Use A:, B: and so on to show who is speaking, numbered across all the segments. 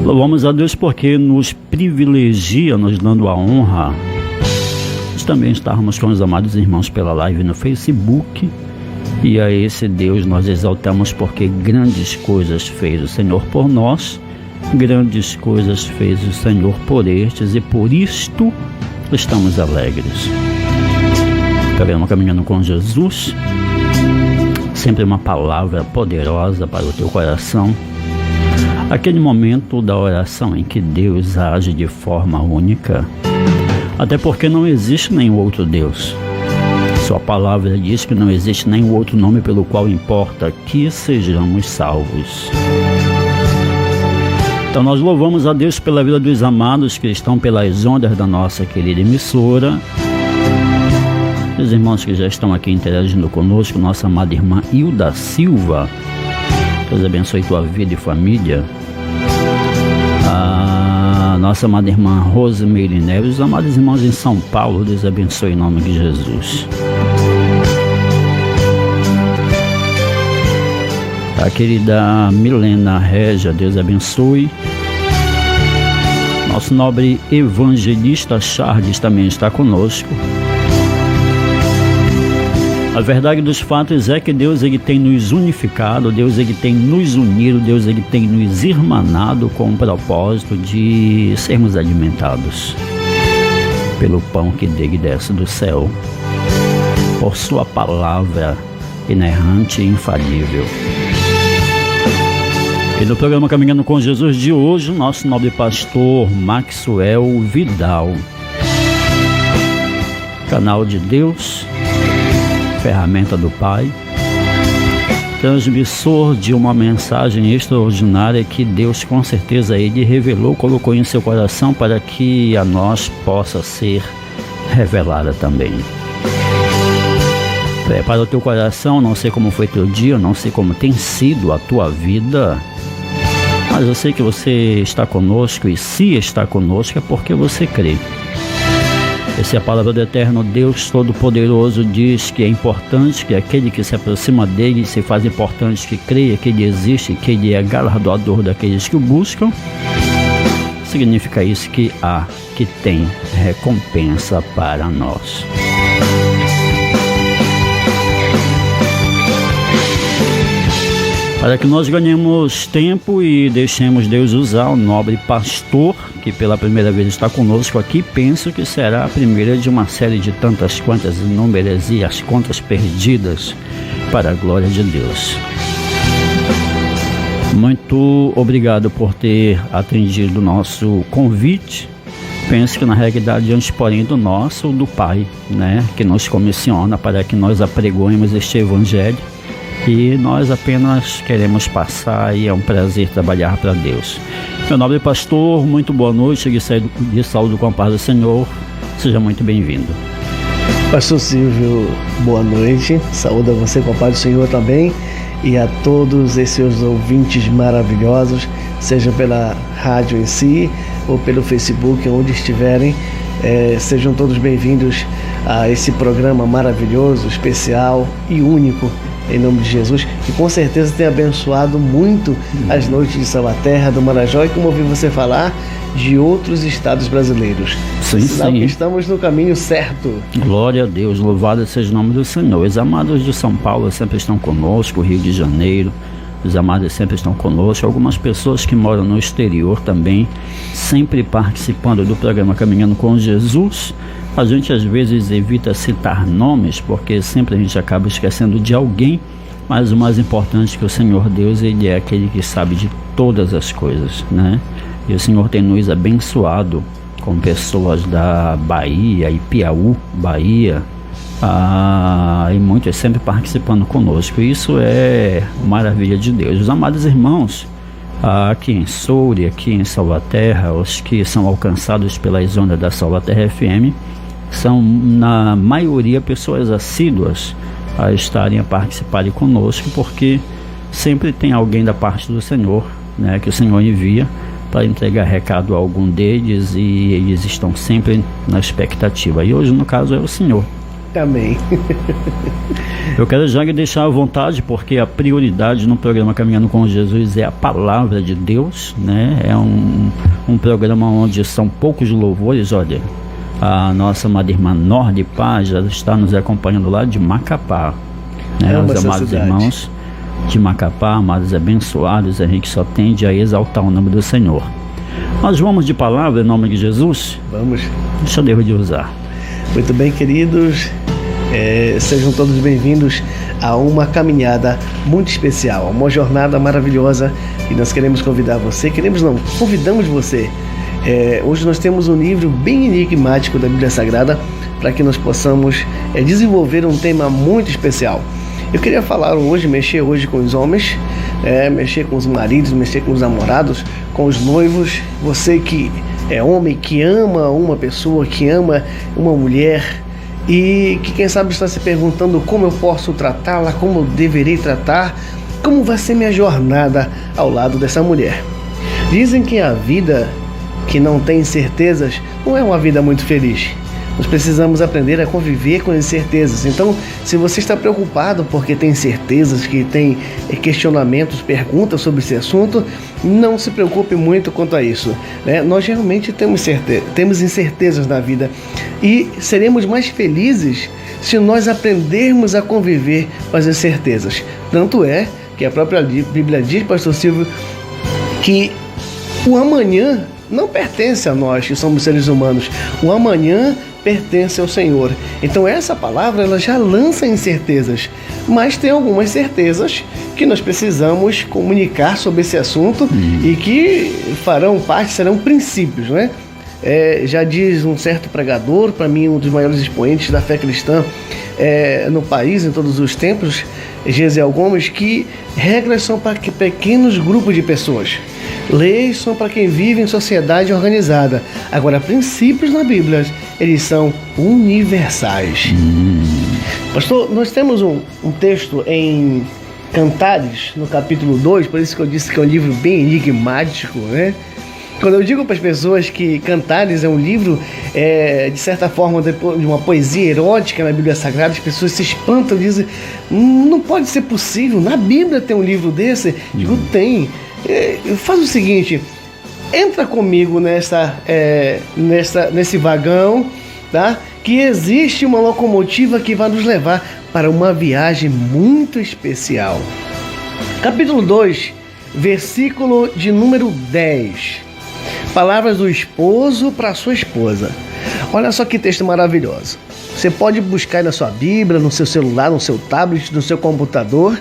A: Louvamos a Deus porque nos privilegia, nos dando a honra de também estarmos com os amados irmãos pela live no Facebook. E a esse Deus nós exaltamos porque grandes coisas fez o Senhor por nós, grandes coisas fez o Senhor por estes, e por isto estamos alegres. Programa Caminhando com Jesus, sempre uma palavra poderosa para o teu coração. Aquele momento da oração em que Deus age de forma única, até porque não existe nenhum outro Deus. Sua palavra diz que não existe nenhum outro nome pelo qual importa que sejamos salvos. Então nós louvamos a Deus pela vida dos amados que estão pelas ondas da nossa querida emissora. Os irmãos que já estão aqui interagindo conosco, nossa amada irmã Hilda Silva, Deus abençoe tua vida e família. A nossa amada irmã Rosemeire Neves, os amados irmãos em São Paulo, Deus abençoe em nome de Jesus. A querida Milena Régia, Deus abençoe. Nosso nobre evangelista Charles também está conosco. A verdade dos fatos é que Deus ele tem nos unificado, Deus ele tem nos unido, Deus ele tem nos irmanado com o propósito de sermos alimentados pelo pão que dele desce do céu, por sua palavra inerrante e infalível. E no programa Caminhando com Jesus de hoje, o nosso nobre pastor Maxwell Vidal, canal de Deus, ferramenta do Pai, transmissor de uma mensagem extraordinária que Deus com certeza ele revelou, colocou em seu coração para que a nós possa ser revelada também. Prepara o teu coração, não sei como foi teu dia, não sei como tem sido a tua vida, mas eu sei que você está conosco, e se está conosco é porque você crê. Essa é a palavra do eterno Deus Todo-Poderoso, diz que é importante que aquele que se aproxima dele se faz importante, que creia que ele existe, que ele é galardoador daqueles que o buscam. Significa isso que tem recompensa para nós. Para que nós ganhemos tempo e deixemos Deus usar o nobre pastor, que pela primeira vez está conosco aqui, penso que será a primeira de uma série de tantas quantas inúmeras e as contas perdidas para a glória de Deus. Muito obrigado por ter atendido o nosso convite. Penso que na realidade antes, porém, do nosso, do Pai, que nos comissiona para que nós apregoemos este evangelho. E nós apenas queremos passar, e é um prazer trabalhar para Deus. Meu nobre pastor, muito boa noite, de saúde com a paz do Senhor, seja muito bem-vindo.
B: Pastor Silvio, boa noite, saúde a você com a paz do Senhor também, e a todos esses ouvintes maravilhosos, seja pela rádio em si, ou pelo Facebook, onde estiverem, sejam todos bem-vindos a esse programa maravilhoso, especial e único, em nome de Jesus, que com certeza tem abençoado muito as noites de Salvaterra, do Marajó, e como ouvi você falar, de outros estados brasileiros. Sinal que estamos no caminho certo.
A: Glória a Deus, louvado seja o nome do Senhor. Os amados de São Paulo sempre estão conosco, Rio de Janeiro, os amados sempre estão conosco, algumas pessoas que moram no exterior também, sempre participando do programa Caminhando com Jesus. A gente às vezes evita citar nomes, porque sempre a gente acaba esquecendo de alguém, mas o mais importante é que o Senhor Deus, ele é aquele que sabe de todas as coisas, E o Senhor tem nos abençoado com pessoas da Bahia e Piauí, Bahia, e muitos sempre participando conosco. Isso é maravilha de Deus. Os amados irmãos, aqui em Soure, aqui em Salvaterra, os que são alcançados pelas ondas da Salvaterra FM, são na maioria pessoas assíduas a estarem a participarem conosco, porque sempre tem alguém da parte do Senhor, que o Senhor envia para entregar recado a algum deles, e eles estão sempre na expectativa. E hoje, no caso, é o Senhor.
B: Amém.
A: Eu quero já deixar à vontade, porque a prioridade no programa Caminhando com Jesus é a palavra de Deus, né? É um programa onde são poucos louvores. Olha, a nossa amada irmã Nor de Paz já está nos acompanhando lá de Macapá, né? Os amados irmãos de Macapá, amados abençoados, a gente só tende a exaltar o nome do Senhor. Nós vamos de palavra em nome de Jesus?
B: Vamos.
A: Deixa Deus de usar.
B: Muito bem, queridos, sejam todos bem-vindos a uma caminhada muito especial, uma jornada maravilhosa, e nós queremos convidar você, convidamos você. Hoje nós temos um livro bem enigmático da Bíblia Sagrada para que nós possamos desenvolver um tema muito especial. Eu queria falar hoje, mexer hoje com os homens, mexer com os maridos, mexer com os namorados, com os noivos. Você que é homem, que ama uma pessoa, que ama uma mulher e que quem sabe está se perguntando como eu posso tratá-la, como eu deverei tratar, como vai ser minha jornada ao lado dessa mulher. Dizem que a vida que não tem certezas não é uma vida muito feliz. Nós precisamos aprender a conviver com as incertezas. Então, se você está preocupado porque tem incertezas, que tem questionamentos, perguntas sobre esse assunto, não se preocupe muito quanto a isso, né? Nós geralmente temos incertezas na vida e seremos mais felizes se nós aprendermos a conviver com as incertezas. Tanto é que a própria Bíblia diz, pastor Silvio, que o amanhã não pertence a nós que somos seres humanos. O amanhã pertence ao Senhor. Então essa palavra ela já lança incertezas, mas tem algumas certezas que nós precisamos comunicar sobre esse assunto e que serão princípios, né? Já diz um certo pregador, para mim um dos maiores expoentes da fé cristã no país, em todos os tempos, Gesiel Gomes, que regras são para pequenos grupos de pessoas. Leis são para quem vive em sociedade organizada. Agora, princípios na Bíblia, eles são universais. Pastor, nós temos um texto em Cantares, no capítulo 2, por isso que eu disse que é um livro bem enigmático, né? Quando eu digo para as pessoas que Cantares é um livro, de certa forma, de uma poesia erótica na Bíblia Sagrada, as pessoas se espantam e dizem, não pode ser possível, na Bíblia tem um livro desse? Digo, tem. Faz o seguinte, entra comigo nesse vagão, tá? Que existe uma locomotiva que vai nos levar para uma viagem muito especial. Capítulo 2, versículo de número 10. Palavras do esposo para a sua esposa. Olha só que texto maravilhoso. Você pode buscar na sua Bíblia, no seu celular, no seu tablet, no seu computador,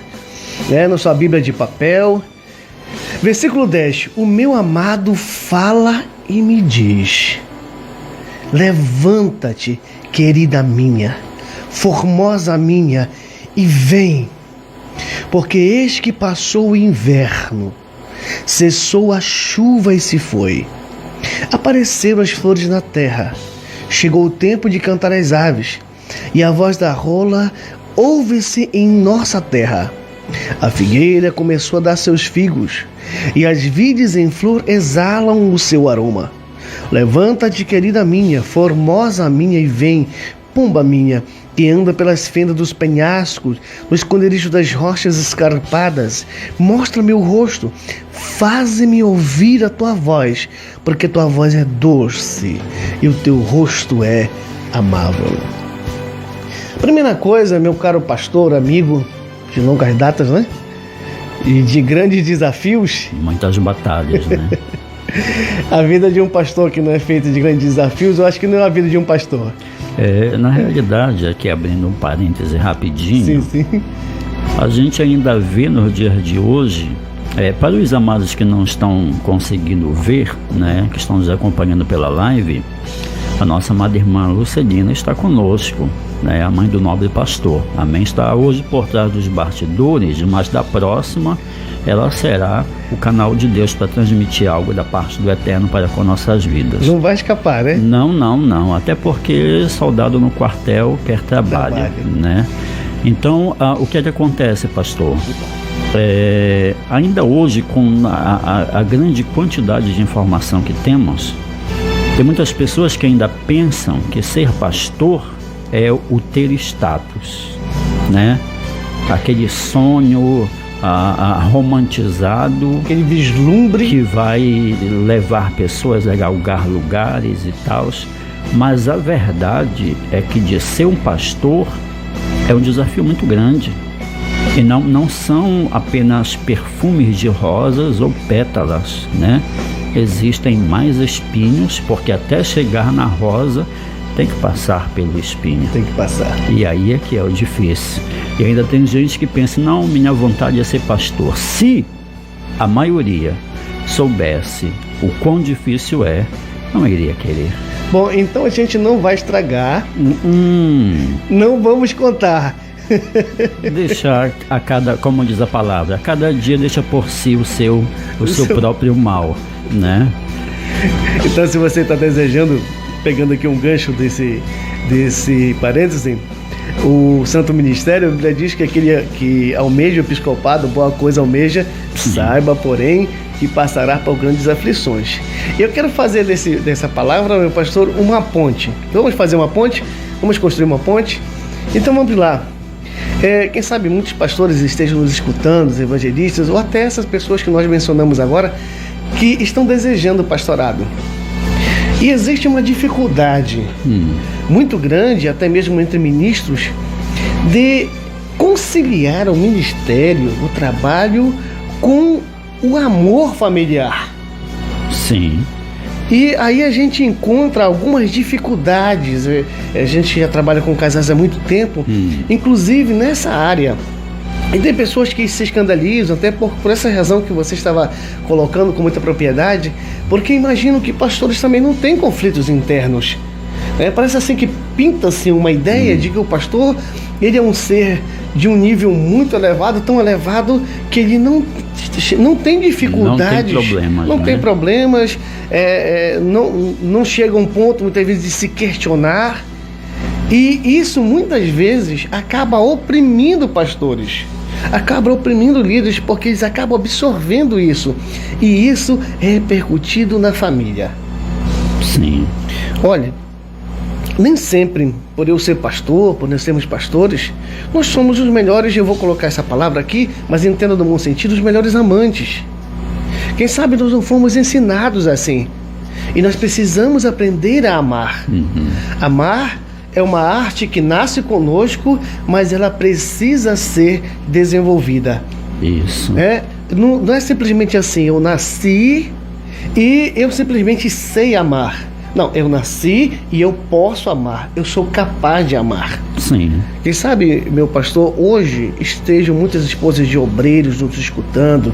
B: na sua Bíblia de papel. Versículo 10. O meu amado fala e me diz: levanta-te, querida minha, formosa minha, e vem, porque eis que passou o inverno, cessou a chuva e se foi. Apareceram as flores na terra, chegou o tempo de cantar as aves, e a voz da rola ouve-se em nossa terra. A figueira começou a dar seus figos, e as vides em flor exalam o seu aroma. Levanta-te, querida minha, formosa minha, e vem, pomba minha, que anda pelas fendas dos penhascos, no esconderijo das rochas escarpadas. Mostra-me o rosto, faze-me ouvir a tua voz, porque tua voz é doce e o teu rosto é amável. Primeira coisa, meu caro pastor, amigo de longas datas, né? E de grandes desafios.
A: Muitas batalhas, né?
B: A vida de um pastor que não é feita de grandes desafios, eu acho que não é a vida de um pastor.
A: Na realidade, aqui abrindo um parêntese rapidinho,
B: sim.
A: A gente ainda vê nos dias de hoje, para os amados que não estão conseguindo ver, né, que estão nos acompanhando pela live, a nossa amada irmã Lucelina está conosco, né, a mãe do nobre pastor. Amém? Está hoje por trás dos bastidores, mas da próxima ela será o canal de Deus para transmitir algo da parte do Eterno para com nossas vidas.
B: Não vai escapar, né?
A: Não. Até porque soldado no quartel quer trabalho, né? Então, o que é que acontece, pastor? Ainda hoje, com a grande quantidade de informação que temos, tem muitas pessoas que ainda pensam que ser pastor é o ter status, né? Aquele sonho romantizado,
B: aquele vislumbre
A: que vai levar pessoas a galgar lugares e tal. Mas a verdade é que de ser um pastor é um desafio muito grande. E não são apenas perfumes de rosas ou pétalas, né? Existem mais espinhos, porque até chegar na rosa tem que passar pelo espinho.
B: Tem que passar.
A: E aí é que é o difícil. E ainda tem gente que pensa, não, minha vontade é ser pastor. Se a maioria soubesse o quão difícil é, não iria querer.
B: Bom, então a gente não vai estragar. Não vamos contar.
A: Deixar a cada, como diz a palavra, a cada dia deixa por si o seu próprio mal, né?
B: Então, se você está desejando, pegando aqui um gancho desse parêntese, o Santo Ministério, a Bíblia diz que aquele que almeja o episcopado, boa coisa almeja, saiba, porém, que passará por grandes aflições. E eu quero fazer dessa palavra, meu pastor, uma ponte. Vamos fazer uma ponte? Vamos construir uma ponte? Então vamos lá. Quem sabe muitos pastores estejam nos escutando, os evangelistas, ou até essas pessoas que nós mencionamos agora, que estão desejando o pastorado. E existe uma dificuldade muito grande, até mesmo entre ministros, de conciliar o ministério, o trabalho, com o amor familiar.
A: Sim.
B: E aí a gente encontra algumas dificuldades. A gente já trabalha com casais há muito tempo, inclusive nessa área. E tem pessoas que se escandalizam, até por essa razão que você estava colocando com muita propriedade, porque imaginam que pastores também não têm conflitos internos. Parece assim que pinta-se uma ideia de que o pastor, ele é um ser de um nível muito elevado, tão elevado que ele não tem dificuldades, não tem problemas, não chega a um ponto muitas vezes de se questionar, e isso muitas vezes acaba oprimindo pastores, acaba oprimindo líderes, porque eles acabam absorvendo isso, e isso é repercutido na família.
A: Sim.
B: Olha, nem sempre, por eu ser pastor, por nós sermos pastores, nós somos os melhores, eu vou colocar essa palavra aqui, mas entenda no bom sentido, os melhores amantes. Quem sabe nós não fomos ensinados assim. E nós precisamos aprender a amar. Amar é uma arte que nasce conosco, mas ela precisa ser desenvolvida.
A: Isso.
B: Não é simplesmente assim, eu nasci e eu simplesmente sei amar. Não, eu nasci e eu posso amar, eu sou capaz de amar.
A: Sim.
B: Quem sabe, meu pastor, hoje estejam muitas esposas de obreiros nos escutando,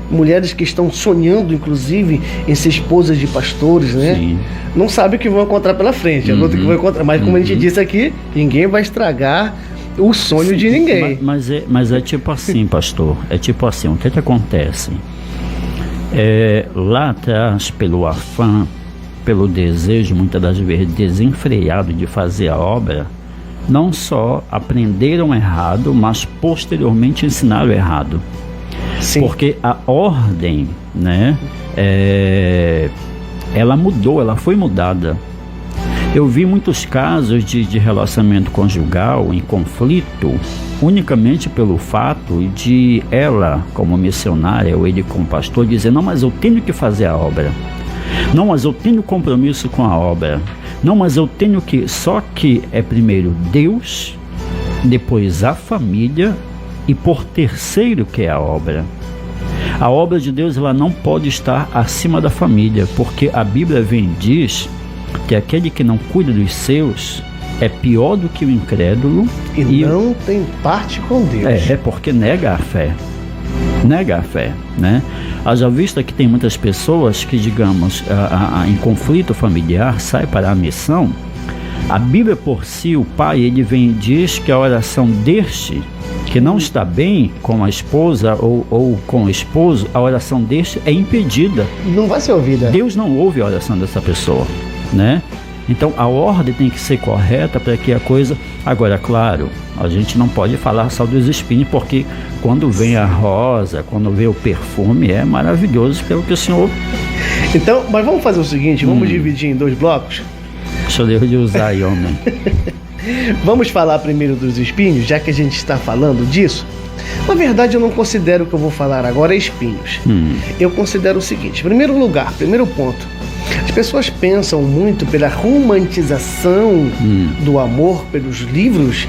B: mulheres que estão sonhando, inclusive, em ser esposas de pastores, né?
A: Sim.
B: Não sabem o que vão encontrar pela frente, a luta que vão encontrar, mas como a gente disse aqui, ninguém vai estragar o sonho de ninguém.
A: Mas é tipo assim, pastor, é tipo assim, o que acontece? Lá atrás, pelo afã, pelo desejo, muitas das vezes desenfreado de fazer a obra, não só aprenderam errado, mas posteriormente ensinaram errado.
B: Sim.
A: Porque a ordem, né, ela mudou, ela foi mudada. Eu vi muitos casos de relacionamento conjugal em conflito unicamente pelo fato de ela, como missionária, ou ele como pastor, dizer, não, mas eu tenho que fazer a obra. Não, mas eu tenho compromisso com a obra. Não, mas eu tenho que... Só que é primeiro Deus, depois a família e por terceiro que é a obra. A obra de Deus, ela não pode estar acima da família, porque a Bíblia vem e diz que aquele que não cuida dos seus é pior do que o incrédulo
B: e não tem parte com Deus.
A: Porque nega a fé, né? Haja vista que tem muitas pessoas que, digamos, em conflito familiar, saem para a missão. A Bíblia por si, o pai, ele vem e diz que a oração deste, que não está bem com a esposa ou com o esposo, a oração deste é impedida.
B: Não vai ser ouvida.
A: Deus não ouve a oração dessa pessoa, né? Então a ordem tem que ser correta para que a coisa... Agora, claro, a gente não pode falar só dos espinhos, porque quando vem a rosa, quando vem o perfume, é maravilhoso pelo que o Senhor...
B: Então, mas vamos fazer o seguinte, vamos dividir em 2 blocos.
A: Deixa eu usar aí, homem.
B: Vamos falar primeiro dos espinhos, já que a gente está falando disso. Na verdade, eu não considero o que eu vou falar agora espinhos. Eu considero o seguinte: em primeiro lugar, primeiro ponto, as pessoas pensam muito pela romantização do amor, pelos livros,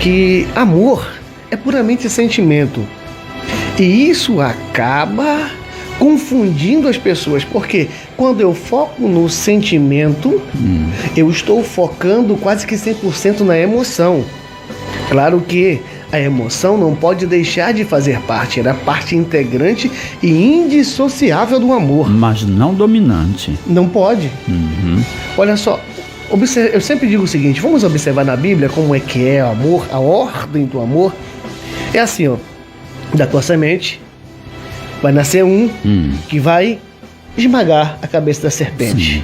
B: que amor é puramente sentimento. E isso acaba confundindo as pessoas, porque quando eu foco no sentimento, eu estou focando quase que 100% na emoção. Claro que a emoção não pode deixar de fazer parte, ela é parte integrante e indissociável do amor.
A: Mas não dominante.
B: Não pode. Olha só, eu sempre digo o seguinte: vamos observar na Bíblia como é que é o amor, a ordem do amor. É assim, ó, da tua semente vai nascer que vai esmagar a cabeça da serpente.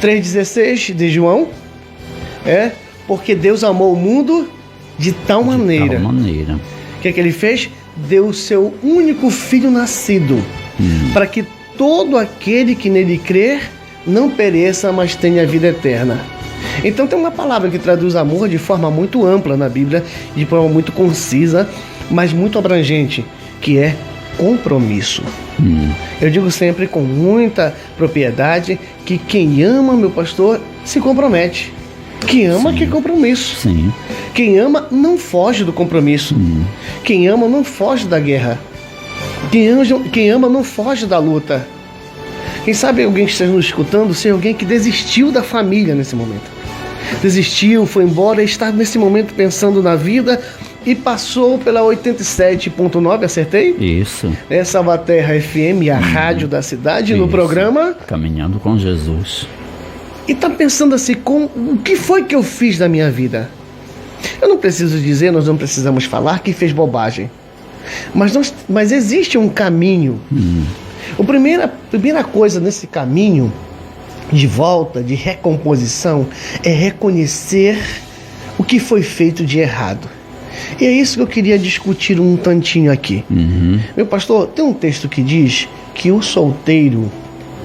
B: 3,16 de João, porque Deus amou o mundo de tal maneira. O que é que ele fez? Deu o seu único filho nascido, para que todo aquele que nele crer não pereça, mas tenha vida eterna. Então tem uma palavra que traduz amor de forma muito ampla na Bíblia, de forma muito concisa, mas muito abrangente, que é compromisso. Eu digo sempre com muita propriedade que quem ama, meu pastor, se compromete. Quem ama, que compromisso.
A: Sim.
B: Quem ama não foge do compromisso. Quem ama não foge da guerra. Quem ama não foge da luta. Quem sabe alguém que esteja nos escutando ser alguém que desistiu da família nesse momento. Desistiu, foi embora e está nesse momento pensando na vida e passou pela 87.9, acertei?
A: Isso.
B: Salvaterra FM, a rádio da cidade, no programa
A: Caminhando com Jesus.
B: E está pensando assim, o que foi que eu fiz da minha vida? Eu não preciso dizer, nós não precisamos falar que fez bobagem. Mas existe um caminho. A primeira coisa nesse caminho de volta, de recomposição, é reconhecer o que foi feito de errado. E é isso que eu queria discutir um tantinho aqui. Meu pastor, tem um texto que diz que o solteiro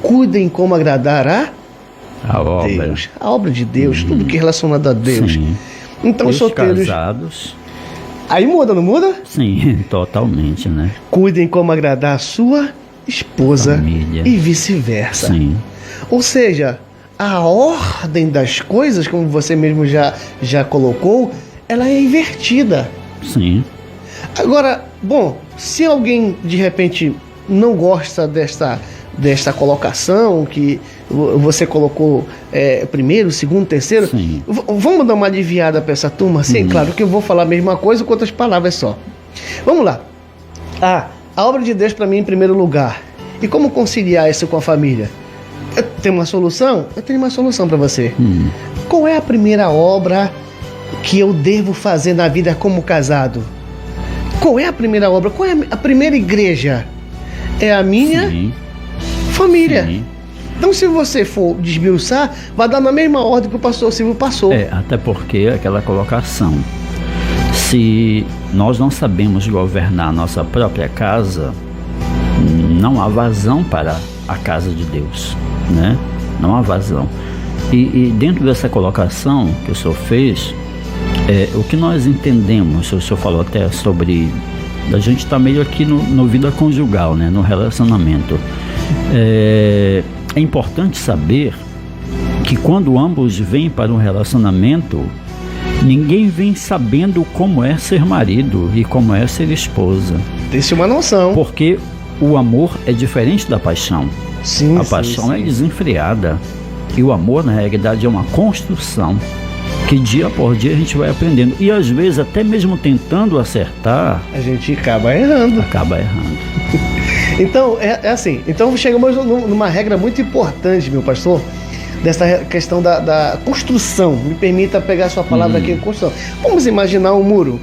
B: cuida em como agradar a
A: obra.
B: Deus, a obra de Deus, tudo que é relacionado a Deus.
A: Sim.
B: Então os solteiros
A: casados.
B: Aí muda, não muda?
A: Sim, totalmente, né?
B: Cuidem como agradar a sua esposa.
A: Família.
B: E vice-versa.
A: Sim.
B: Ou seja, a ordem das coisas, como você mesmo já colocou, ela é invertida.
A: Sim.
B: Agora, bom, se alguém de repente não gosta desta colocação que você colocou primeiro, segundo, terceiro, vamos dar uma aliviada para essa turma? Sim, claro que eu vou falar a mesma coisa com outras palavras só. Vamos lá. A obra de Deus para mim em primeiro lugar. E como conciliar isso com a família? Tem uma solução? Eu tenho uma solução para você. Qual é a primeira obra que eu devo fazer na vida como casado? Qual é a primeira obra? Qual é a primeira igreja? É a minha família. Sim. Então, se você for desmiuçar, vai dar na mesma ordem que o pastor Silvio passou.
A: Até porque aquela colocação, se nós não sabemos governar a nossa própria casa, não há vazão para a casa de Deus, né? Não há vazão. E dentro dessa colocação que o senhor fez, o que nós entendemos, o senhor falou até sobre a gente estar meio aqui no vida conjugal, né? No relacionamento. É importante saber que quando ambos vêm para um relacionamento, ninguém vem sabendo como é ser marido e como é ser esposa.
B: Tem-se uma noção.
A: Porque o amor é diferente da paixão.
B: Sim,
A: a paixão é desenfreada. E o amor, na realidade, é uma construção que dia por dia a gente vai aprendendo. E às vezes, até mesmo tentando acertar,
B: a gente acaba errando. Então, é assim. Então, chegamos numa regra muito importante, meu pastor, dessa questão da construção. Me permita pegar a sua palavra aqui, construção. Vamos imaginar um muro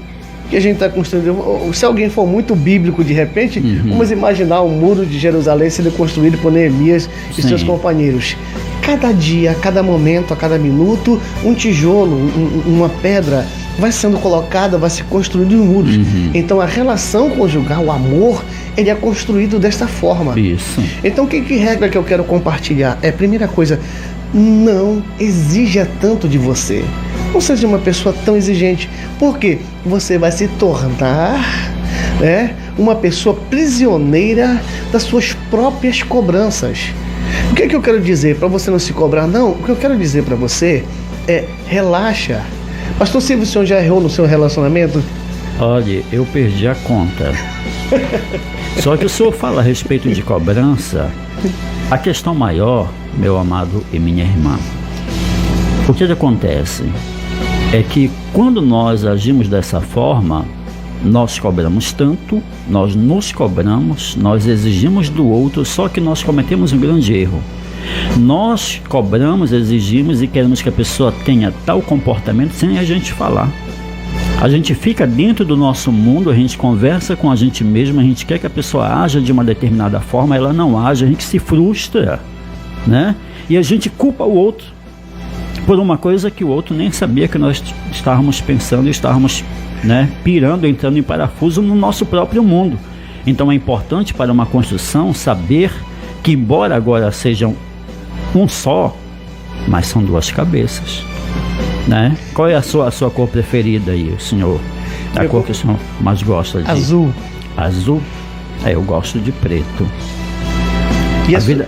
B: que a gente está construindo. Se alguém for muito bíblico de repente, vamos imaginar um muro de Jerusalém sendo construído por Neemias e seus companheiros. Cada dia, a cada momento, a cada minuto, um tijolo, uma pedra vai sendo colocada, vai se construindo em muros. Então a relação conjugal, o amor, ele é construído desta forma.
A: Isso.
B: Então que regra que eu quero compartilhar? Primeira coisa, não exija tanto de você. Não seja uma pessoa tão exigente, porque você vai se tornar, uma pessoa prisioneira das suas próprias cobranças. O que é que eu quero dizer? Para você não se cobrar, não. O que eu quero dizer para você é: relaxa. Pastor Silvio, o senhor já errou no seu relacionamento?
A: Olha, eu perdi a conta. Só que o senhor fala a respeito de cobrança. A questão maior, meu amado e minha irmã, o que acontece é que quando nós agimos dessa forma, nós cobramos tanto, nós nos cobramos, nós exigimos do outro, só que nós cometemos um grande erro. Nós cobramos, exigimos e queremos que a pessoa tenha tal comportamento sem a gente falar. A gente fica dentro do nosso mundo, a gente conversa com a gente mesmo, a gente quer que a pessoa haja de uma determinada forma, ela não age, a gente se frustra, né? E a gente culpa o outro por uma coisa que o outro nem sabia que nós estávamos pensando e estávamos, pirando, entrando em parafuso no nosso próprio mundo. Então é importante para uma construção saber que, embora agora sejam um só, mas são duas cabeças, né? Qual é a sua cor preferida aí, senhor? A cor que o senhor mais gosta de?
B: Azul.
A: Azul? Eu gosto de preto.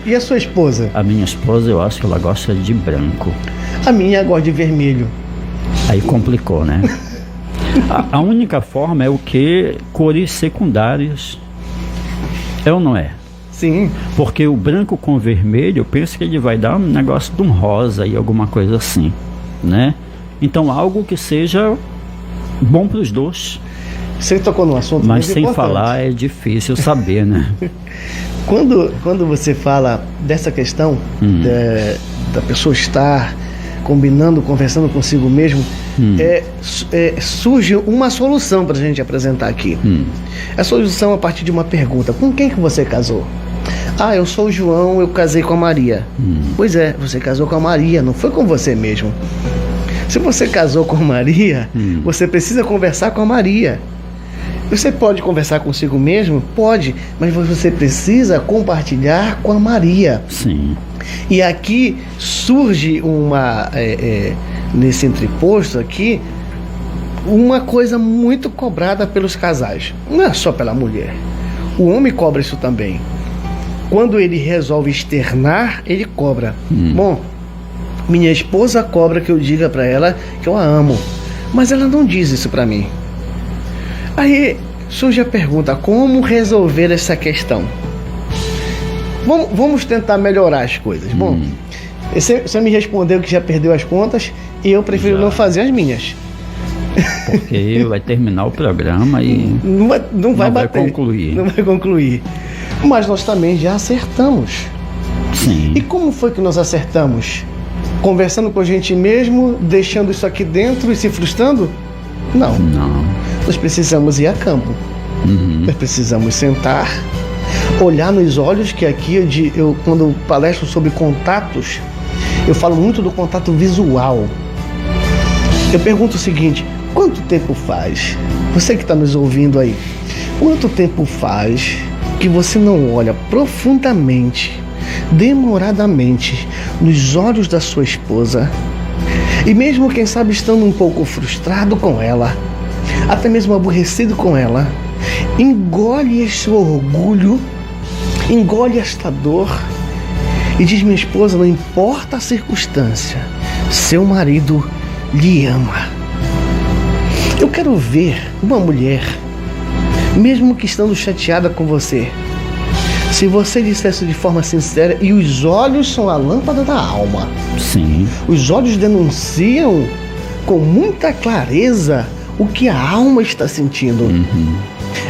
B: E a sua esposa?
A: A minha esposa, eu acho que ela gosta de branco.
B: A minha gosta de vermelho.
A: Aí complicou, né? A única forma é o que? Cores secundárias. É ou não é?
B: Sim.
A: Porque o branco com vermelho, eu penso que ele vai dar um negócio de um rosa e alguma coisa assim, né? Então algo que seja bom para os dois.
B: Você tocou no assunto,
A: mas sem
B: importante.
A: falar é difícil saber, né?
B: Quando você fala dessa questão da pessoa estar combinando, conversando consigo mesmo, surge uma solução para a gente apresentar aqui. A solução a partir de uma pergunta: com quem que você casou? Eu sou o João, eu casei com a Maria. Pois é, você casou com a Maria, não foi com você mesmo. Se você casou com a Maria, você precisa conversar com a Maria. Você pode conversar consigo mesmo? Pode, mas você precisa compartilhar com a Maria.
A: Sim.
B: E aqui surge nesse entreposto aqui, uma coisa muito cobrada pelos casais. Não é só pela mulher. O homem cobra isso também. Quando ele resolve externar, ele cobra. Bom, minha esposa cobra que eu diga para ela que eu a amo, mas ela não diz isso para mim. Aí surge a pergunta: como resolver essa questão? Vamos tentar melhorar as coisas. Bom, você me respondeu que já perdeu as contas e eu prefiro não fazer as minhas.
A: Porque vai terminar o programa e
B: não vai
A: concluir.
B: Não vai concluir. Mas nós também já acertamos.
A: Sim.
B: E como foi que nós acertamos? Conversando com a gente mesmo, deixando isso aqui dentro e se frustrando? Não. Nós precisamos ir a campo. Nós precisamos sentar, olhar nos olhos, que aqui eu quando palestro sobre contatos, eu falo muito do contato visual. Eu pergunto o seguinte: quanto tempo faz? Você que está nos ouvindo aí, quanto tempo faz que você não olha profundamente, demoradamente, nos olhos da sua esposa, e mesmo, quem sabe, estando um pouco frustrado com ela, até mesmo aborrecido com ela, engole esse orgulho, engole esta dor e diz: minha esposa, não importa a circunstância, seu marido lhe ama. Eu quero ver uma mulher, mesmo que estando chateada com você, se você dissesse de forma sincera, e os olhos são a lâmpada da alma.
A: Sim.
B: Os olhos denunciam com muita clareza o que a alma está sentindo.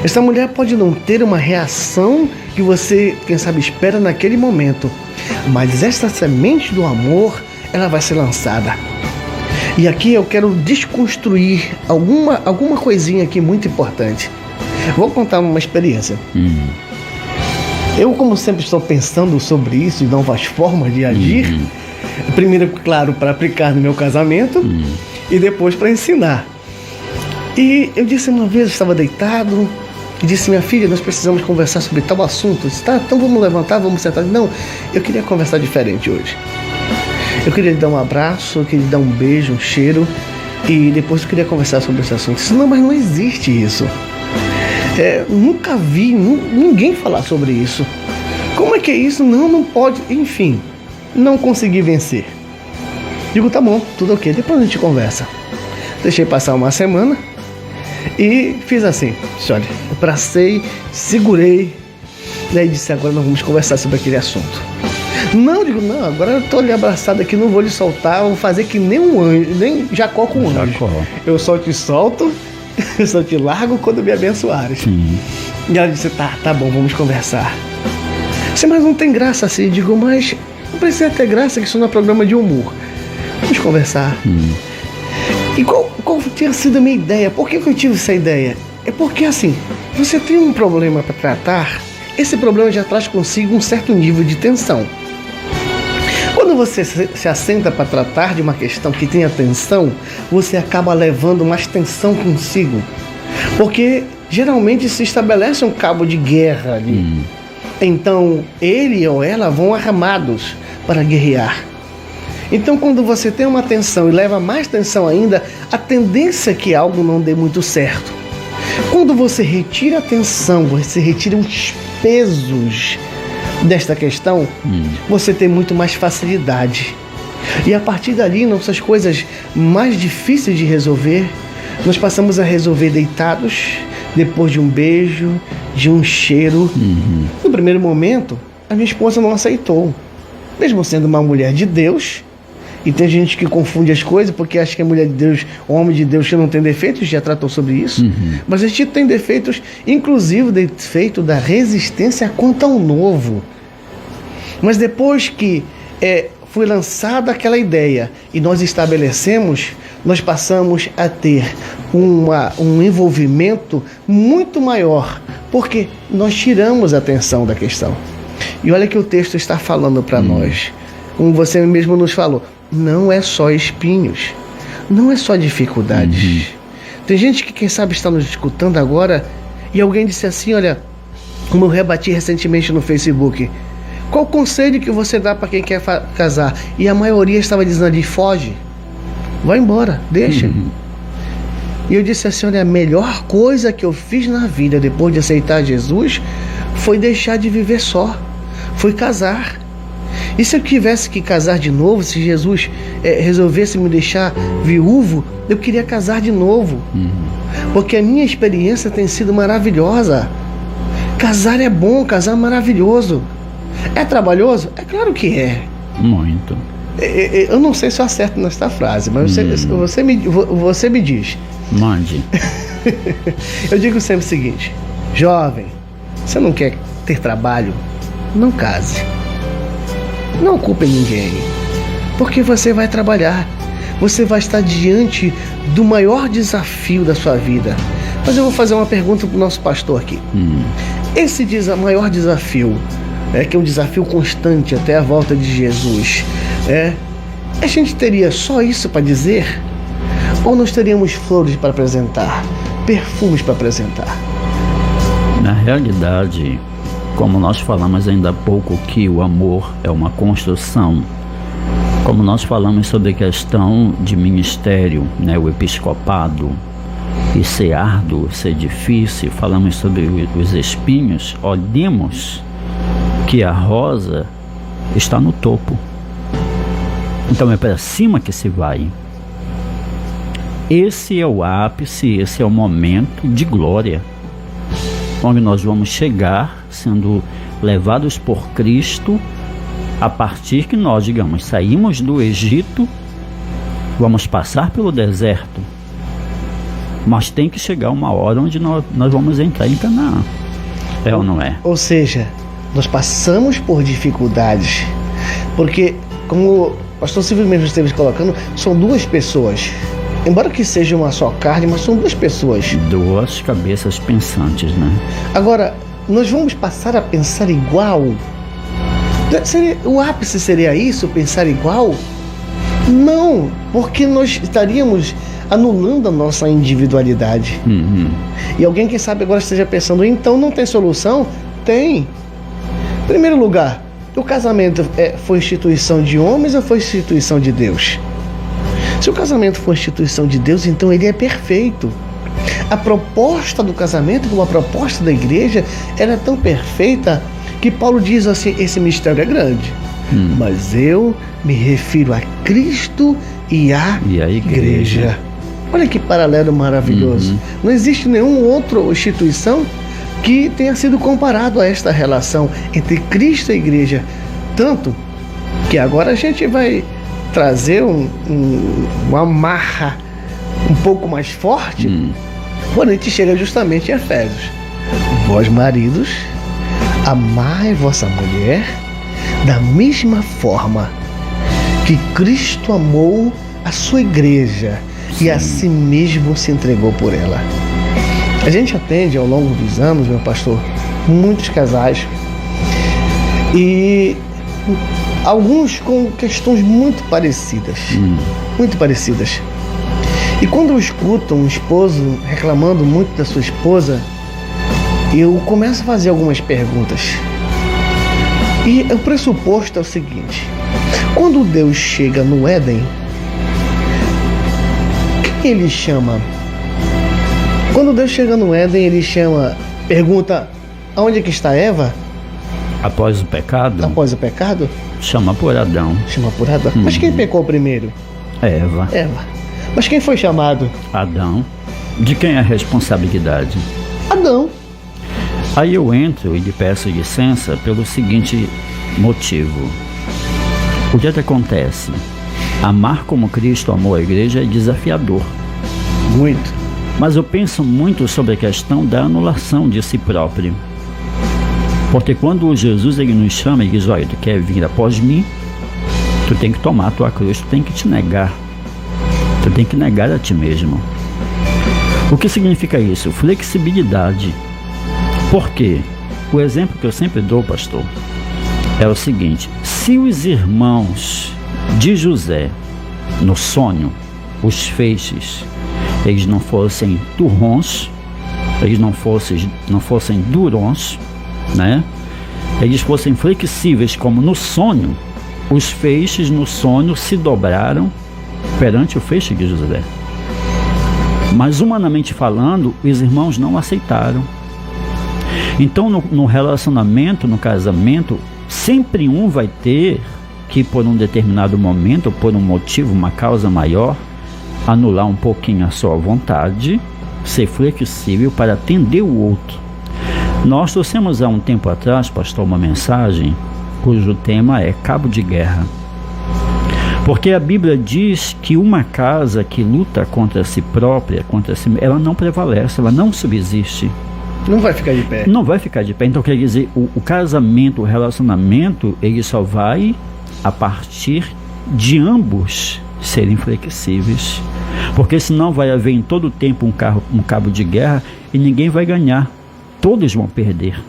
B: Essa mulher pode não ter uma reação que você, quem sabe, espera naquele momento, mas esta semente do amor, ela vai ser lançada. E aqui eu quero desconstruir alguma coisinha aqui muito importante. Vou contar uma experiência. Eu, como sempre, estou pensando sobre isso e novas formas de agir. Primeiro, claro, para aplicar no meu casamento e depois para ensinar. E eu disse uma vez, eu estava deitado e disse: minha filha, nós precisamos conversar sobre tal assunto. Eu disse: tá, então vamos levantar, vamos sentar. Não, eu queria conversar diferente hoje. Eu queria lhe dar um abraço, eu queria lhe dar um beijo, um cheiro, e depois eu queria conversar sobre esse assunto. Não, mas não existe isso. Nunca vi ninguém falar sobre isso. Como é que é isso? Não pode. Enfim, não consegui vencer. Digo, tá bom, tudo ok, depois a gente conversa. Deixei passar uma semana e fiz assim. Olha, abracei, segurei, daí disse, agora nós vamos conversar sobre aquele assunto. Não, agora eu tô ali abraçado aqui, não vou lhe soltar, vou fazer que nem um anjo, nem Jacó com um anjo. Eu só te solto, eu só te largo quando me abençoares.
A: Sim.
B: E ela disse, tá bom, vamos conversar. Sim, mas não tem graça assim. Eu digo, mas não precisa ter graça, que isso não é programa de humor. Vamos conversar. E qual tinha sido a minha ideia? Por que eu tive essa ideia? É porque assim, você tem um problema para tratar, esse problema já traz consigo um certo nível de tensão. Quando você se assenta para tratar de uma questão que tem tensão, você acaba levando mais tensão consigo. Porque geralmente se estabelece um cabo de guerra ali. Então ele ou ela vão armados para guerrear. Então quando você tem uma tensão e leva mais tensão ainda, a tendência é que algo não dê muito certo. Quando você retira a tensão, você retira os pesos desta questão, você tem muito mais facilidade. E a partir dali, nossas coisas mais difíceis de resolver, nós passamos a resolver deitados, depois de um beijo, de um cheiro. No primeiro momento, a minha esposa não aceitou. Mesmo sendo uma mulher de Deus, e tem gente que confunde as coisas porque acha que é mulher de Deus, homem de Deus que não tem defeitos, já tratou sobre isso. Mas a gente tem defeitos, inclusive o defeito da resistência quanto ao novo. Mas depois que foi lançada aquela ideia e nós estabelecemos, nós passamos a ter um envolvimento muito maior, porque nós tiramos a atenção da questão. E olha que o texto está falando para nós, como você mesmo nos falou, não é só espinhos, não é só dificuldades. Tem gente que, quem sabe, está nos escutando agora e alguém disse assim, olha, como eu rebati recentemente no Facebook, qual o conselho que você dá para quem quer casar? E a maioria estava dizendo ali, foge, vai embora, deixa. E eu disse assim, olha, a melhor coisa que eu fiz na vida depois de aceitar Jesus foi deixar de viver só, foi casar. E se eu tivesse que casar de novo, se Jesus resolvesse me deixar viúvo, eu queria casar de novo. Porque a minha experiência tem sido maravilhosa. Casar é bom, casar é maravilhoso. É trabalhoso? É claro que é.
A: Muito.
B: Eu não sei se eu acerto nesta frase, mas você me diz.
A: Mande.
B: Eu digo sempre o seguinte, jovem, você não quer ter trabalho? Não case. Não culpe ninguém, porque você vai trabalhar, você vai estar diante do maior desafio da sua vida. Mas eu vou fazer uma pergunta para o nosso pastor aqui. Esse maior desafio, que é um desafio constante até a volta de Jesus, a gente teria só isso para dizer? Ou nós teríamos flores para apresentar, perfumes para apresentar?
A: Na realidade, como nós falamos ainda há pouco que o amor é uma construção, como nós falamos sobre a questão de ministério, o episcopado, e ser árduo, ser difícil, falamos sobre os espinhos, olhemos que a rosa está no topo. Então é para cima que se vai. Esse é o ápice, esse é o momento de glória, onde nós vamos chegar sendo levados por Cristo a partir que nós, digamos, saímos do Egito, vamos passar pelo deserto, mas tem que chegar uma hora onde nós vamos entrar em Canaã. É ou não é?
B: Ou seja, nós passamos por dificuldades, porque, como o pastor Silvio mesmo esteve colocando, são duas pessoas. Embora que seja uma só carne, mas são duas pessoas.
A: Duas cabeças pensantes,
B: Agora, nós vamos passar a pensar igual? O ápice seria isso, pensar igual? Não, porque nós estaríamos anulando a nossa individualidade. E alguém, quem sabe, agora esteja pensando, então não tem solução? Tem. Em primeiro lugar, o casamento foi instituição de homens ou foi instituição de Deus? Se o casamento for instituição de Deus, então ele é perfeito. A proposta do casamento, como a proposta da igreja, ela é tão perfeita que Paulo diz assim, esse mistério é grande. Mas eu me refiro a Cristo e à igreja. Olha que paralelo maravilhoso. Não existe nenhuma outra instituição que tenha sido comparado a esta relação entre Cristo e a igreja. Tanto que agora a gente vai trazer uma marra um pouco mais forte quando a gente chega justamente em Efésios. Vós, maridos, amai vossa mulher da mesma forma que Cristo amou a sua igreja e a si mesmo se entregou por ela. A gente atende ao longo dos anos, meu pastor, muitos casais e alguns com questões muito parecidas. Muito parecidas. E quando eu escuto um esposo reclamando muito da sua esposa, eu começo a fazer algumas perguntas. E o pressuposto é o seguinte: quando Deus chega no Éden, quem ele chama? Quando Deus chega no Éden, ele pergunta, aonde é que está Eva?
A: Após o pecado?
B: Após o pecado?
A: Chama por Adão.
B: Chama por Adão. Mas quem pecou primeiro?
A: Eva.
B: Mas quem foi chamado?
A: Adão. De quem é a responsabilidade?
B: Adão.
A: Aí eu entro e lhe peço licença pelo seguinte motivo. O que acontece? Amar como Cristo amou a igreja é desafiador.
B: Muito.
A: Mas eu penso muito sobre a questão da anulação de si próprio. Porque quando Jesus ele nos chama e diz, olha, tu quer vir após mim, tu tem que tomar a tua cruz, tu tem que te negar. Tu tem que negar a ti mesmo. O que significa isso? Flexibilidade. Por quê? O exemplo que eu sempre dou, pastor, é o seguinte: se os irmãos de José, no sonho, os feixes, eles não fossem turrons, eles não fossem durons, né? Eles fossem flexíveis como no sonho, os feixes no sonho se dobraram perante o feixe de José. Mas humanamente falando, os irmãos não aceitaram. Então no relacionamento, no casamento, sempre um vai ter que, por um determinado momento, por um motivo, uma causa maior, anular um pouquinho a sua vontade, ser flexível para atender o outro. Nós trouxemos há um tempo atrás, pastor, uma mensagem cujo tema é cabo de guerra. Porque a Bíblia diz que uma casa que luta contra si própria, ela não prevalece, ela não subsiste.
B: Não vai ficar de pé.
A: Não vai ficar de pé. Então quer dizer, o casamento, o relacionamento, ele só vai a partir de ambos serem flexíveis. Porque senão vai haver em todo o tempo um cabo de guerra e ninguém vai ganhar. Todos vão perder.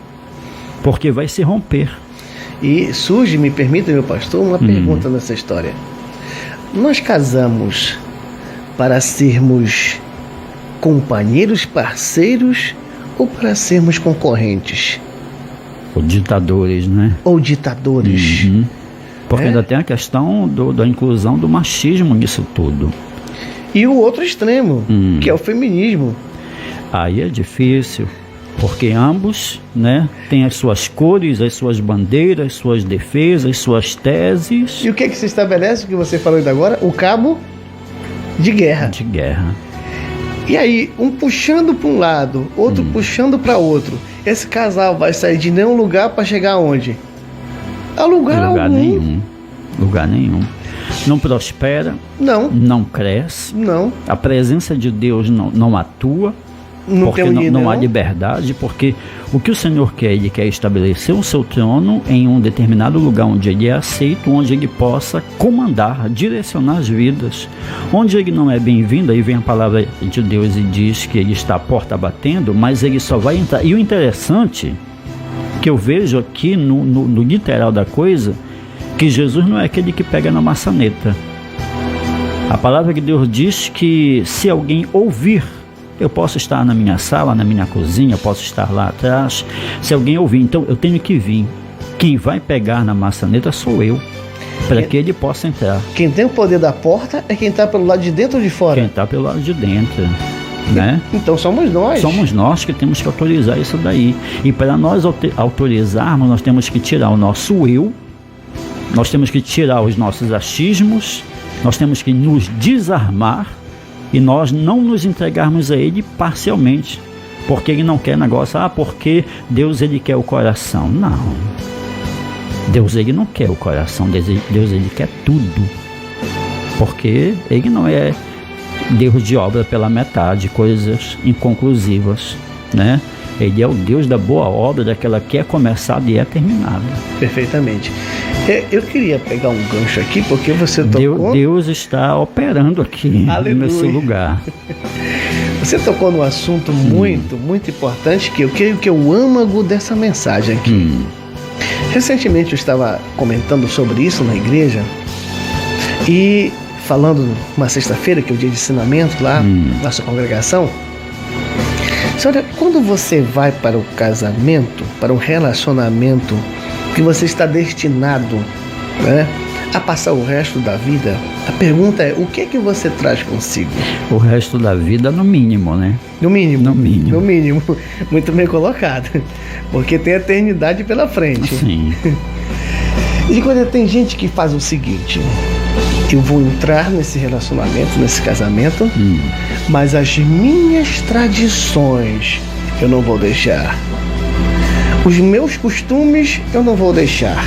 A: Porque vai se romper.
B: E surge, me permita, meu pastor, uma pergunta nessa história. Nós casamos para sermos companheiros, parceiros, ou para sermos concorrentes?
A: Ou ditadores, né?
B: Ou ditadores.
A: Porque ainda tem a questão da inclusão do machismo nisso tudo.
B: E o outro extremo, que é o feminismo.
A: Aí é difícil, porque ambos, né, têm as suas cores, as suas bandeiras, suas defesas, suas teses.
B: E o que se estabelece, o que você falou ainda agora? O cabo de guerra.
A: De guerra.
B: E aí, um puxando para um lado, outro puxando para outro. Esse casal vai sair de nenhum lugar para chegar aonde? A lugar algum.
A: Lugar nenhum. Não prospera.
B: Não.
A: Não cresce.
B: Não.
A: A presença de Deus não atua. Porque não há liberdade, porque o que o Senhor quer, Ele quer estabelecer o seu trono em um determinado lugar onde Ele é aceito, onde Ele possa comandar, direcionar as vidas. Onde Ele não é bem-vindo, aí vem a palavra de Deus e diz que Ele está à porta batendo, mas Ele só vai entrar. E o interessante, que eu vejo aqui no literal da coisa, que Jesus não é aquele que pega na maçaneta. A palavra de Deus diz que se alguém ouvir, eu posso estar na minha sala, na minha cozinha, eu posso estar lá atrás. Se alguém ouvir, então eu tenho que vir. Quem vai pegar na maçaneta sou eu, para que ele possa entrar.
B: Quem tem o poder da porta é quem está pelo lado de dentro ou de fora?
A: Quem está pelo lado de dentro, né?
B: Então somos nós.
A: Somos nós que temos que autorizar isso daí. E para nós autorizarmos, nós temos que tirar o nosso eu, nós temos que tirar os nossos achismos, nós temos que nos desarmar e nós não nos entregarmos a ele parcialmente. Porque ele não quer negócio, porque Deus ele quer o coração. Não. Deus ele não quer o coração, Deus ele quer tudo. Porque ele não é Deus de obra pela metade, coisas inconclusivas, né? Ele é o Deus da boa obra, daquela que é começada e é terminada.
B: Perfeitamente. Eu queria pegar um gancho aqui, porque você tocou...
A: Deus está operando aqui. Aleluia. Nesse lugar.
B: Você tocou num assunto muito importante, que eu creio que é o âmago dessa mensagem aqui. Recentemente eu estava comentando sobre isso na igreja e falando uma sexta-feira, que é o dia de ensinamento lá, na nossa congregação. Olha, quando você vai para o casamento, para um relacionamento que você está destinado, né, a passar o resto da vida, a pergunta é: o que é que você traz consigo?
A: O resto da vida, no mínimo, né?
B: No mínimo.
A: No mínimo.
B: No mínimo. Muito bem colocado. Porque tem a eternidade pela frente.
A: Sim.
B: E quando tem gente que faz o seguinte: eu vou entrar nesse relacionamento, nesse casamento, mas as minhas tradições eu não vou deixar. Os meus costumes eu não vou deixar.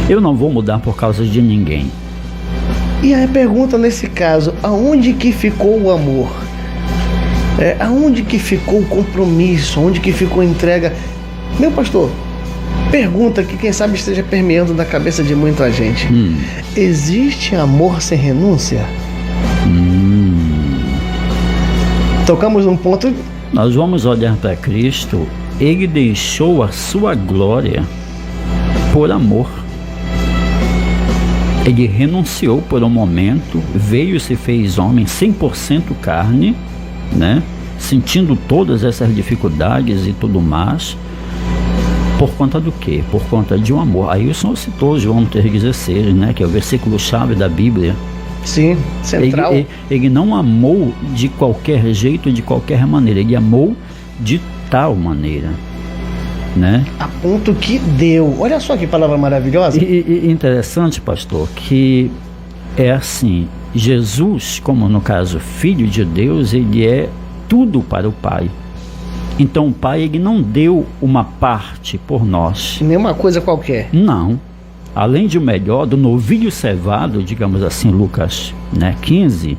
A: Eu não vou mudar por causa de ninguém.
B: E aí a pergunta nesse caso: aonde que ficou o amor? Aonde que ficou o compromisso? Onde que ficou a entrega? Meu pastor, pergunta que quem sabe esteja permeando na cabeça de muita gente. Existe amor sem renúncia? Tocamos num ponto.
A: Nós vamos olhar para Cristo. Ele deixou a sua glória por amor. Ele renunciou por um momento, veio e se fez homem 100% carne, né? Sentindo todas essas dificuldades e tudo mais. Por conta do quê? Por conta de um amor. Aí o Senhor citou João 3,16, né? Que é o versículo-chave da Bíblia.
B: Sim, central.
A: Ele não amou de qualquer jeito, de qualquer maneira. Ele amou de tal maneira, né? A
B: ponto que deu. Olha só que palavra maravilhosa.
A: E interessante, pastor, que é assim: Jesus, como no caso Filho de Deus, ele é tudo para o Pai. Então o Pai, ele não deu uma parte por nós.
B: Nenhuma coisa qualquer.
A: Não. Além de o melhor, do novilho cevado, digamos assim, Lucas, né, 15,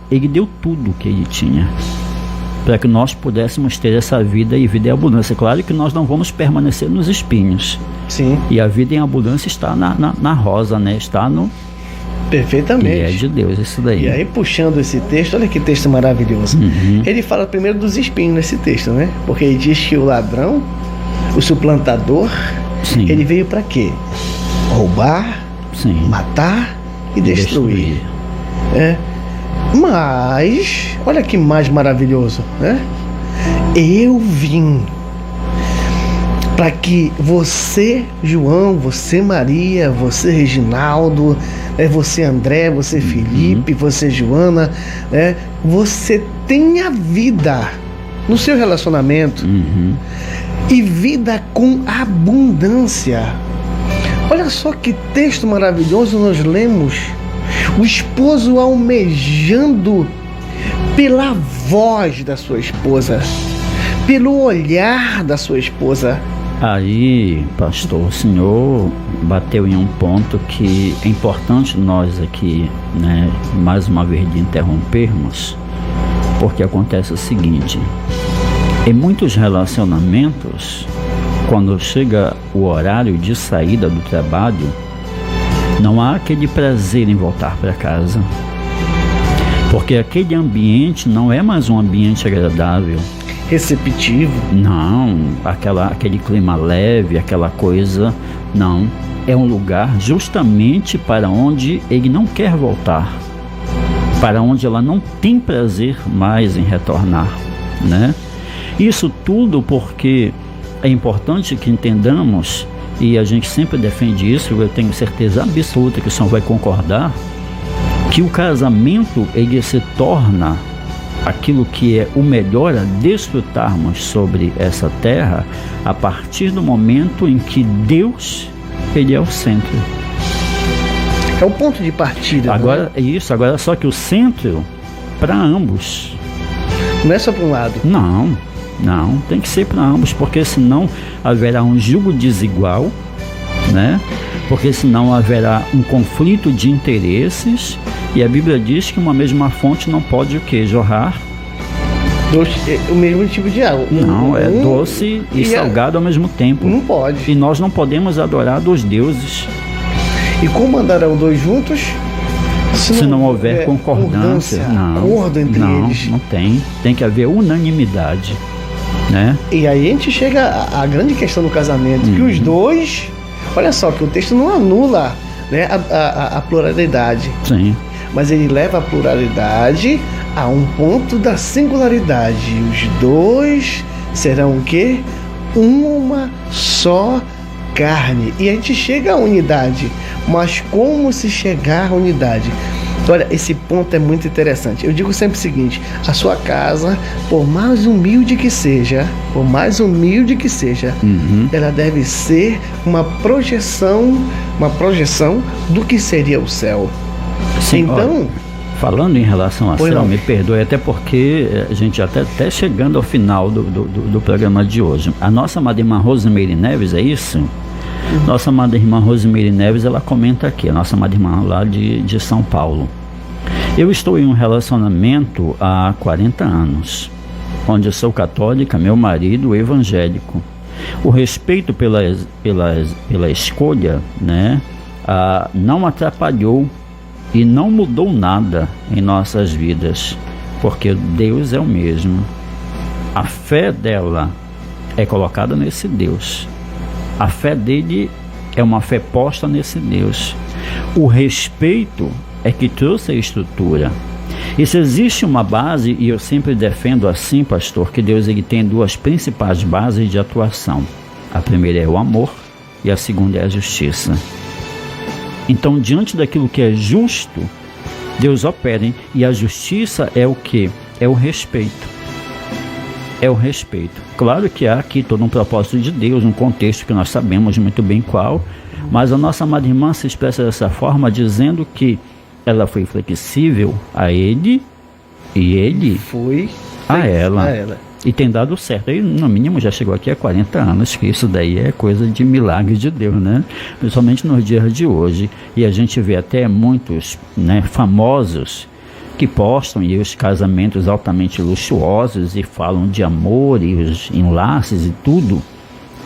A: ele deu tudo o que ele tinha, para que nós pudéssemos ter essa vida e vida em abundância. Claro que nós não vamos permanecer nos espinhos.
B: Sim.
A: E a vida em abundância está na rosa, né? Está no...
B: Perfeitamente.
A: E é de Deus isso daí.
B: E aí, puxando esse texto, olha que texto maravilhoso. Ele fala primeiro dos espinhos nesse texto, né? Porque ele diz que o ladrão, o suplantador, sim, ele veio para quê? Roubar, sim, matar e destruir. Mas, olha que mais maravilhoso, né? Eu vim para que você, João, você, Maria, você, Reginaldo, você, André, você, Felipe, você, Joana, você tenha vida no seu relacionamento e vida com abundância. Olha só que texto maravilhoso nós lemos. O esposo almejando pela voz da sua esposa, pelo olhar da sua esposa.
A: Aí, pastor, o senhor bateu em um ponto que é importante nós aqui, né, mais uma vez de interrompermos, porque acontece o seguinte: em muitos relacionamentos, quando chega o horário de saída do trabalho, não há aquele prazer em voltar para casa, porque aquele ambiente não é mais um ambiente agradável,
B: receptivo.
A: Não, aquele clima leve, aquela coisa, não. É um lugar justamente para onde ele não quer voltar, para onde ela não tem prazer mais em retornar, né? Isso tudo porque é importante que entendamos, e a gente sempre defende isso, eu tenho certeza absoluta que o senhor vai concordar, que o casamento ele se torna aquilo que é o melhor a desfrutarmos sobre essa terra a partir do momento em que Deus ele é o centro.
B: É o ponto de partida.
A: Agora é isso, agora só que o centro para ambos.
B: Não é só para um lado.
A: Não, tem que ser para ambos, porque senão haverá um jugo desigual, né? Porque senão haverá um conflito de interesses, e a Bíblia diz que uma mesma fonte não pode o quê? Jorrar
B: o mesmo tipo de água.
A: Não, é doce e salgado ao mesmo tempo.
B: Não pode.
A: E nós não podemos adorar dois deuses.
B: E como andarão dois juntos
A: se não houver concordância?
B: Acordo entre eles.
A: Não tem. Tem que haver unanimidade, né?
B: E aí a gente chega à grande questão do casamento, que os dois, olha só, que o texto não anula, né, a pluralidade.
A: Sim.
B: Mas ele leva a pluralidade a um ponto da singularidade. Os dois serão o quê? Uma só carne. E a gente chega à unidade. Mas como se chegar à unidade? Olha, esse ponto é muito interessante. Eu digo sempre o seguinte: a sua casa, por mais humilde que seja, ela deve ser uma projeção do que seria o céu.
A: Sim,
B: então,
A: olha, falando em relação a céu, me perdoe, até porque a gente já está até chegando ao final do programa de hoje. A nossa amada irmã Rosimeire Neves, é isso? Nossa amada irmã Rosimeire Neves, ela comenta aqui, a nossa amada irmã lá de São Paulo. Eu estou em um relacionamento há 40 anos, onde eu sou católica, meu marido evangélico. O respeito pela escolha, né, não atrapalhou e não mudou nada em nossas vidas, porque Deus é o mesmo. A fé dela é colocada nesse Deus. A fé dele é uma fé posta nesse Deus. O respeito é que trouxe a estrutura. E se existe uma base, e eu sempre defendo assim, pastor, que Deus ele tem duas principais bases de atuação. A primeira é o amor e a segunda é a justiça. Então, diante daquilo que é justo, Deus opera, hein? E a justiça é o quê? É o respeito. É o respeito. Claro que há aqui todo um propósito de Deus, um contexto que nós sabemos muito bem qual, mas a nossa amada irmã se expressa dessa forma, dizendo que ela foi flexível a ele e ele
B: foi
A: a ela. E tem dado certo. Aí, no mínimo, já chegou aqui há 40 anos, que isso daí é coisa de milagre de Deus, né? Principalmente nos dias de hoje. E a gente vê até muitos, né, famosos que postam e os casamentos altamente luxuosos e falam de amor e os enlaces e tudo,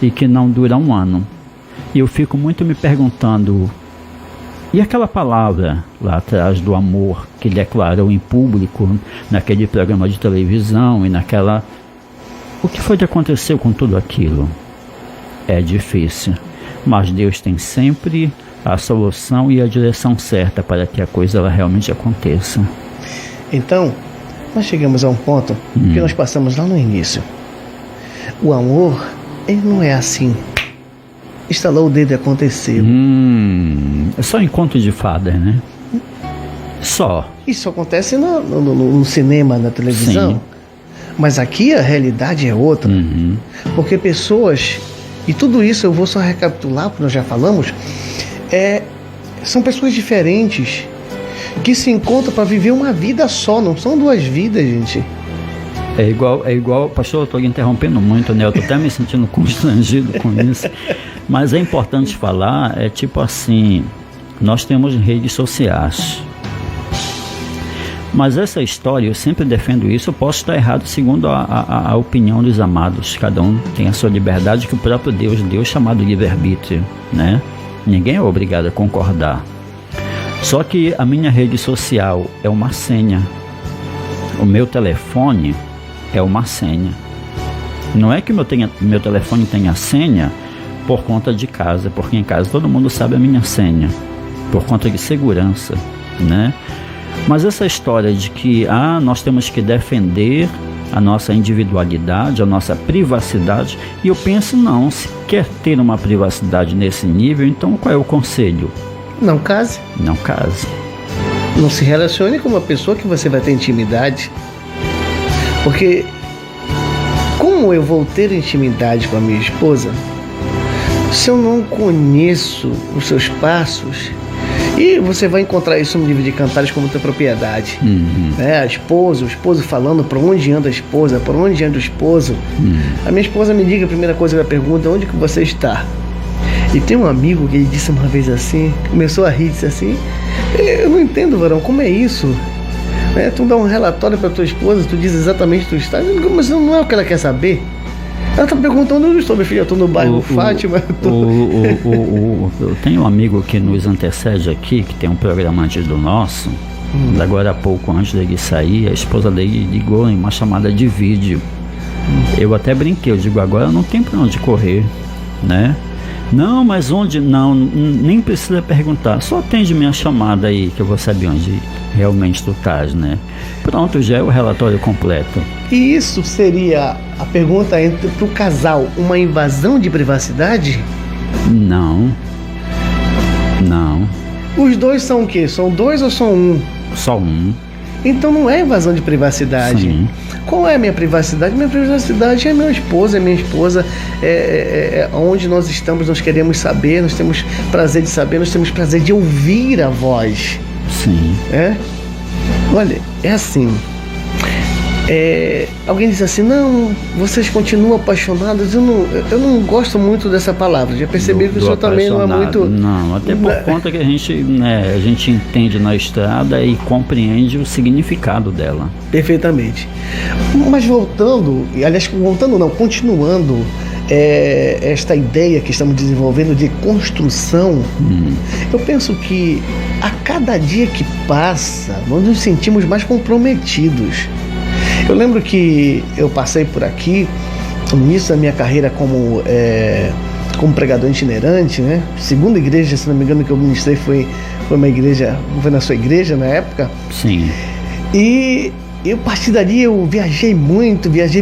A: e que não dura um ano. E eu fico muito me perguntando, e aquela palavra lá atrás do amor que ele declarou em público, naquele programa de televisão e naquela... O que foi que aconteceu com tudo aquilo? É difícil, mas Deus tem sempre a solução e a direção certa para que a coisa ela realmente aconteça.
B: Então, nós chegamos a um ponto que nós passamos lá no início. O amor, ele não é assim. Estalou o dedo e aconteceu.
A: É só encontro de fadas, né? Só.
B: Isso acontece no cinema, na televisão. Sim. Mas aqui a realidade é outra. Porque pessoas, e tudo isso eu vou só recapitular, porque nós já falamos, são pessoas diferentes que se encontram para viver uma vida só, não são duas vidas, gente.
A: É igual, pastor, eu estou interrompendo muito, né? Eu estou até me sentindo constrangido com isso. Mas é importante falar, tipo assim, nós temos redes sociais. Mas essa história, eu sempre defendo isso, eu posso estar errado segundo a opinião dos amados. Cada um tem a sua liberdade, que o próprio Deus chamado livre-arbítrio, né? Ninguém é obrigado a concordar. Só que a minha rede social é uma senha. O meu telefone é uma senha. Não é que o meu telefone tenha senha por conta de casa, porque em casa todo mundo sabe a minha senha, por conta de segurança, né? Mas essa história de que nós temos que defender a nossa individualidade, a nossa privacidade. E eu penso, não, se quer ter uma privacidade nesse nível, então qual é o conselho?
B: Não case.
A: Não case.
B: Não se relacione com uma pessoa que você vai ter intimidade. Porque como eu vou ter intimidade com a minha esposa se eu não conheço os seus passos? E você vai encontrar isso no livro de Cantares com muita propriedade. A esposa, o esposo falando para onde anda a esposa, para onde anda o esposo. A minha esposa me liga, a primeira coisa que ela pergunta: onde que você está? E tem um amigo que ele disse uma vez assim, começou a rir, disse assim: eu não entendo, varão, como é isso? Tu dá um relatório para tua esposa, tu diz exatamente onde tu está, mas não é o que ela quer saber. Ela está perguntando: onde eu estou, minha filha? Eu estou no bairro Fátima.
A: Eu tenho um amigo que nos antecede aqui, que tem um programa antes do nosso. Agora há pouco, antes dele sair, a esposa dele ligou em uma chamada de vídeo. Eu até brinquei, eu digo: agora não tem para onde correr, né? Não, mas onde? Não, nem precisa perguntar, só atende minha chamada aí que eu vou saber onde realmente tu estás, né? Pronto, já é o relatório completo.
B: E isso seria a pergunta para o casal, uma invasão de privacidade?
A: Não.
B: Os dois são o quê? São dois ou são um?
A: Só um.
B: Então não é invasão de privacidade.
A: Sim.
B: Qual é a minha privacidade? Minha privacidade é minha esposa, onde nós estamos, nós queremos saber, nós temos prazer de saber, nós temos prazer de ouvir a voz.
A: Sim.
B: Olha, é assim. Alguém diz assim: não, vocês continuam apaixonados. Eu não gosto muito dessa palavra. Já percebi que o senhor também não é muito.
A: Não, até por conta que a gente entende na estrada e compreende o significado dela.
B: Perfeitamente. Mas continuando esta ideia que estamos desenvolvendo de construção, eu penso que a cada dia que passa, nós nos sentimos mais comprometidos. Eu lembro que eu passei por aqui no início da minha carreira como pregador itinerante, né? Segunda igreja, se não me engano, que eu ministrei foi na sua igreja na época.
A: Sim.
B: E a partir dali eu viajei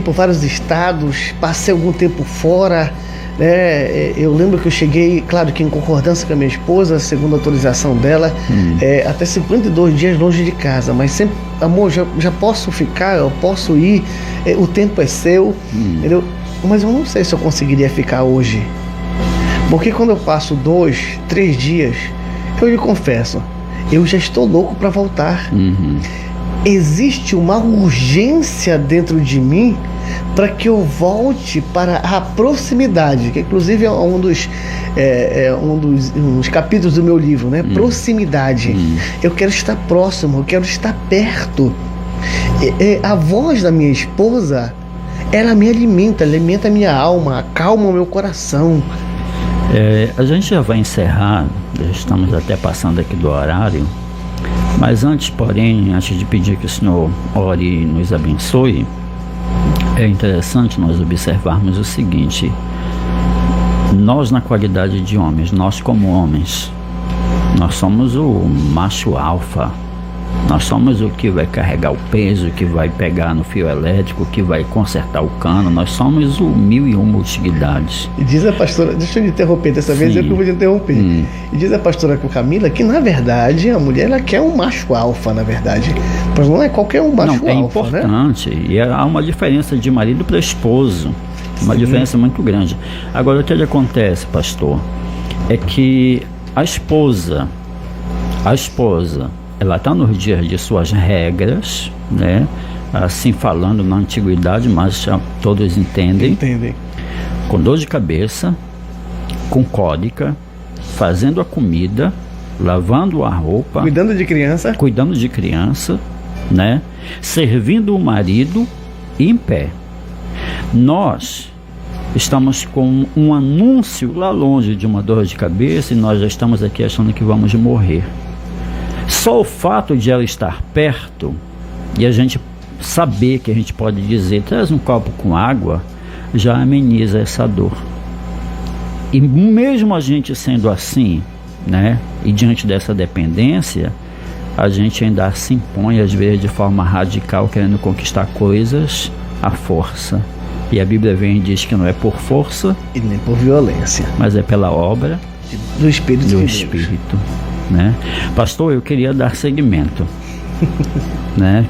B: por vários estados, passei algum tempo fora. Eu lembro que eu cheguei, claro que em concordância com a minha esposa, segundo a autorização dela, até 52 dias longe de casa, mas sempre: amor, já posso ficar, eu posso ir, o tempo é seu, entendeu? Mas eu não sei se eu conseguiria ficar hoje, porque quando eu passo 2, 3 dias, eu lhe confesso, eu já estou louco para voltar. Existe uma urgência dentro de mim para que eu volte para a proximidade, que inclusive é um dos capítulos do meu livro, né? Proximidade. Eu quero estar próximo, eu quero estar perto. A voz da minha esposa, ela me alimenta a minha alma, acalma o meu coração.
A: A gente já vai encerrar, já estamos até passando aqui do horário, mas antes de pedir que o Senhor ore e nos abençoe, é interessante nós observarmos o seguinte: nós, na qualidade de homens, nós como homens, nós somos o macho alfa, nós somos o que vai carregar o peso, que vai pegar no fio elétrico, que vai consertar o cano, nós somos o 1001 utilidades.
B: E diz a pastora, deixa eu interromper dessa vez, eu que vou te interromper. E diz a pastora Camila que, na verdade, a mulher, ela quer um macho alfa, na verdade. Mas não é qualquer um macho alfa,
A: é importante, né? E há uma diferença de marido para esposo, uma diferença muito grande. Agora, o que acontece, pastor, é que a esposa, ela está nos dias de suas regras, né? Assim falando na antiguidade, mas todos entendem. Com dor de cabeça, com cólica, fazendo a comida, lavando a roupa,
B: cuidando de criança,
A: né? Servindo o marido e em pé. Nós estamos com um anúncio lá longe de uma dor de cabeça e nós já estamos aqui achando que vamos morrer. Só o fato de ela estar perto e a gente saber que a gente pode dizer: traz um copo com água, já ameniza essa dor. E mesmo a gente sendo assim, né, e diante dessa dependência, a gente ainda se impõe às vezes de forma radical, querendo conquistar coisas a força. E a Bíblia vem e diz que não é por força
B: e nem por violência,
A: mas é pela obra
B: do Espírito de Deus.
A: Espírito, né? Pastor, eu queria dar seguimento, né?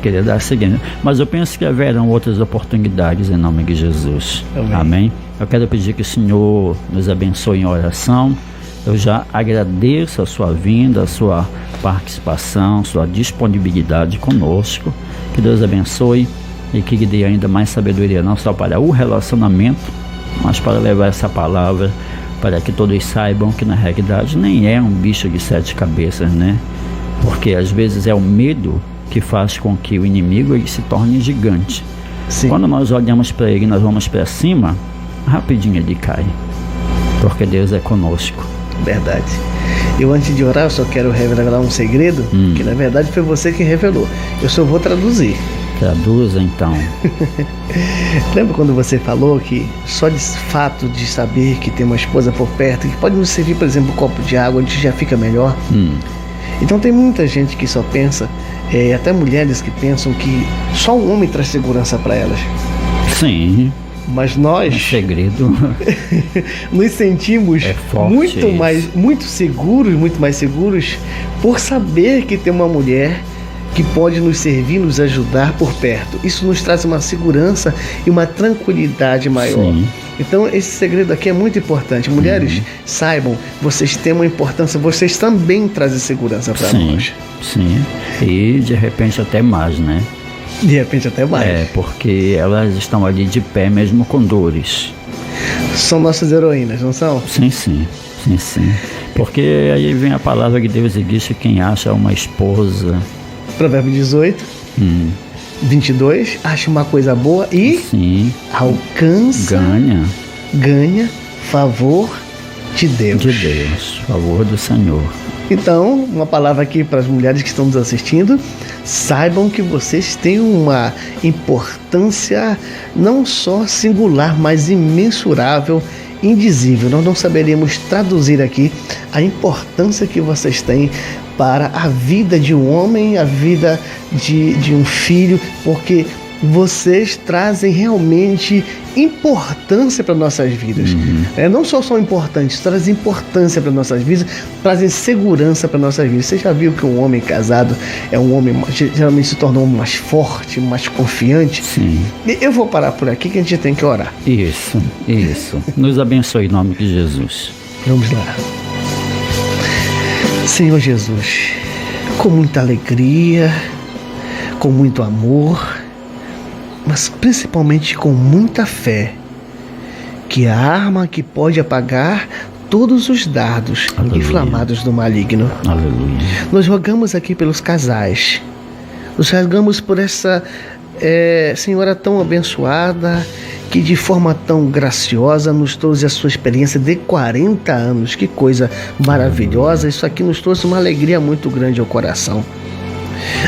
A: Mas eu penso que haverão outras oportunidades em nome de Jesus. Amém. Eu quero pedir que o Senhor nos abençoe em oração. Eu já agradeço a sua vinda, a sua participação, sua disponibilidade conosco. Que Deus abençoe e que lhe dê ainda mais sabedoria, não só para o relacionamento, mas para levar essa palavra para que todos saibam que na realidade nem é um bicho de 7 cabeças, né? Porque às vezes é o medo que faz com que o inimigo ele se torne gigante.
B: Sim.
A: Quando nós olhamos para ele, nós vamos para cima, rapidinho ele cai, porque Deus é conosco.
B: Verdade. Eu, antes de orar, eu só quero revelar um segredo, que na verdade foi você que revelou. Eu só vou traduzir.
A: Traduza então.
B: Lembra quando você falou que só de fato de saber que tem uma esposa por perto, que pode nos servir, por exemplo, um copo de água, a gente já fica melhor? Então tem muita gente que só pensa, até mulheres que pensam que só um homem traz segurança para elas.
A: Sim.
B: Mas nós,
A: segredo,
B: nos sentimos muito mais seguros por saber que tem uma mulher que pode nos servir, nos ajudar por perto. Isso nos traz uma segurança e uma tranquilidade maior. Sim. Então esse segredo aqui é muito importante. Mulheres, saibam, vocês têm uma importância, vocês também trazem segurança para nós.
A: Sim, e de repente até mais, né?
B: De repente até mais.
A: Porque elas estão ali de pé mesmo com dores.
B: São nossas heroínas, não são?
A: Sim. Porque aí vem a palavra de Deus e diz que quem acha uma esposa...
B: Provérbio 18, 22, acha uma coisa boa e alcança, ganha favor de Deus.
A: Favor do Senhor.
B: Então, uma palavra aqui para as mulheres que estão nos assistindo: saibam que vocês têm uma importância não só singular, mas imensurável, indizível. Nós não saberíamos traduzir aqui a importância que vocês têm para a vida de um homem, a vida de um filho, porque vocês trazem realmente importância para nossas vidas. Não só são importantes, trazem importância para nossas vidas, trazem segurança para nossas vidas. Você já viu que um homem casado é um homem, geralmente se torna um homem mais forte, mais confiante?
A: Sim.
B: Eu vou parar por aqui que a gente tem que orar.
A: Isso. Nos abençoe em nome de Jesus.
B: Vamos lá. Senhor Jesus, com muita alegria, com muito amor, mas principalmente com muita fé, que a arma que pode apagar todos os dardos inflamados do maligno.
A: Aleluia.
B: Nós rogamos aqui pelos casais, nós rogamos por essa senhora tão abençoada, que de forma tão graciosa nos trouxe a sua experiência de 40 anos. Que coisa maravilhosa, isso aqui nos trouxe uma alegria muito grande ao coração.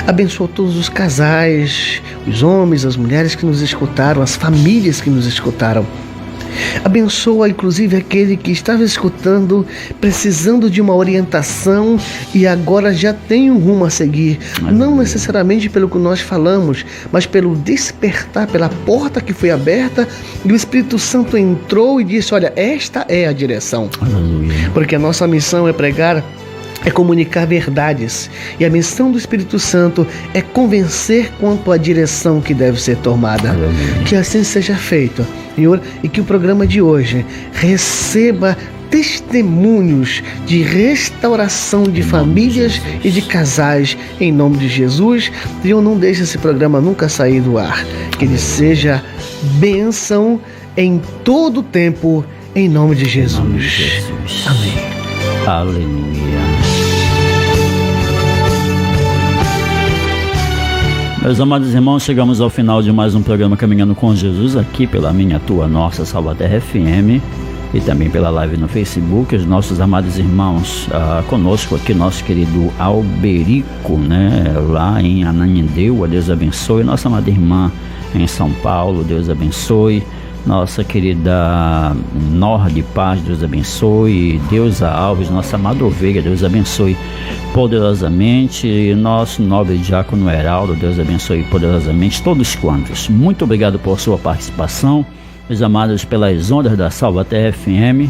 B: Abençoa todos os casais, os homens, as mulheres que nos escutaram, as famílias que nos escutaram. Abençoa inclusive aquele que estava escutando, precisando de uma orientação e agora já tem um rumo a seguir. Não necessariamente pelo que nós falamos, mas pelo despertar, pela porta que foi aberta e o Espírito Santo entrou e disse: olha, esta é a direção. Porque a nossa missão é pregar, é comunicar verdades, e a missão do Espírito Santo é convencer quanto à direção que deve ser tomada. Que assim seja feito, Senhor, e que o programa de hoje receba testemunhos de restauração de famílias e de casais, em nome de Jesus. Senhor, não deixe esse programa nunca sair do ar, que ele seja bênção em todo o tempo, em nome de Jesus. Amém.
A: Aleluia. Meus amados irmãos, chegamos ao final de mais um programa Caminhando com Jesus, aqui pela Minha Tua Nossa Salvaterra FM e também pela live no Facebook. Os nossos amados irmãos, conosco aqui, nosso querido Alberico, né, lá em Ananindeua, Deus abençoe. Nossa amada irmã em São Paulo, Deus abençoe. nossa querida Norde Paz, Deus abençoe, Deusa Alves, nossa amada ovelha, Deus abençoe poderosamente, nosso nobre diácono Heraldo, Deus abençoe poderosamente, todos quantos. Muito obrigado por sua participação, meus amados, pelas ondas da Salvaterra FM,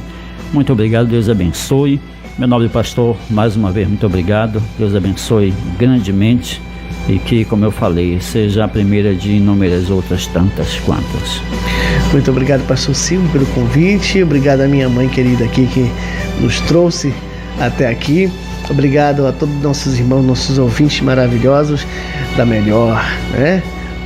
A: muito obrigado, Deus abençoe. Meu nobre pastor, mais uma vez, muito obrigado, Deus abençoe grandemente e que, como eu falei, seja a primeira de inúmeras outras tantas quantas.
B: Muito obrigado, pastor Silvio, pelo convite. Obrigado à minha mãe querida aqui que nos trouxe até aqui. Obrigado a todos nossos irmãos, nossos ouvintes maravilhosos da melhor,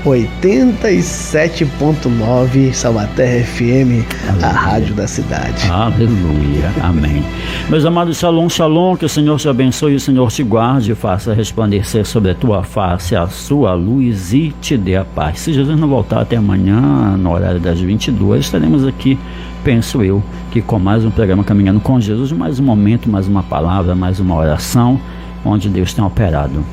B: 87.9 Salvaterra FM, a rádio da cidade.
A: Aleluia, amém. Meus amados, shalom, shalom, que o Senhor te abençoe, o Senhor te guarde, faça resplandecer sobre a tua face a sua luz e te dê a paz. Se Jesus não voltar até amanhã, no horário das 22, estaremos aqui, penso eu, que com mais um programa Caminhando com Jesus, mais um momento, mais uma palavra, mais uma oração, onde Deus tem operado.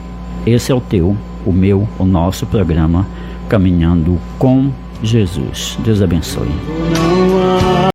A: Esse é o teu, o meu, o nosso programa Caminhando com Jesus. Deus abençoe.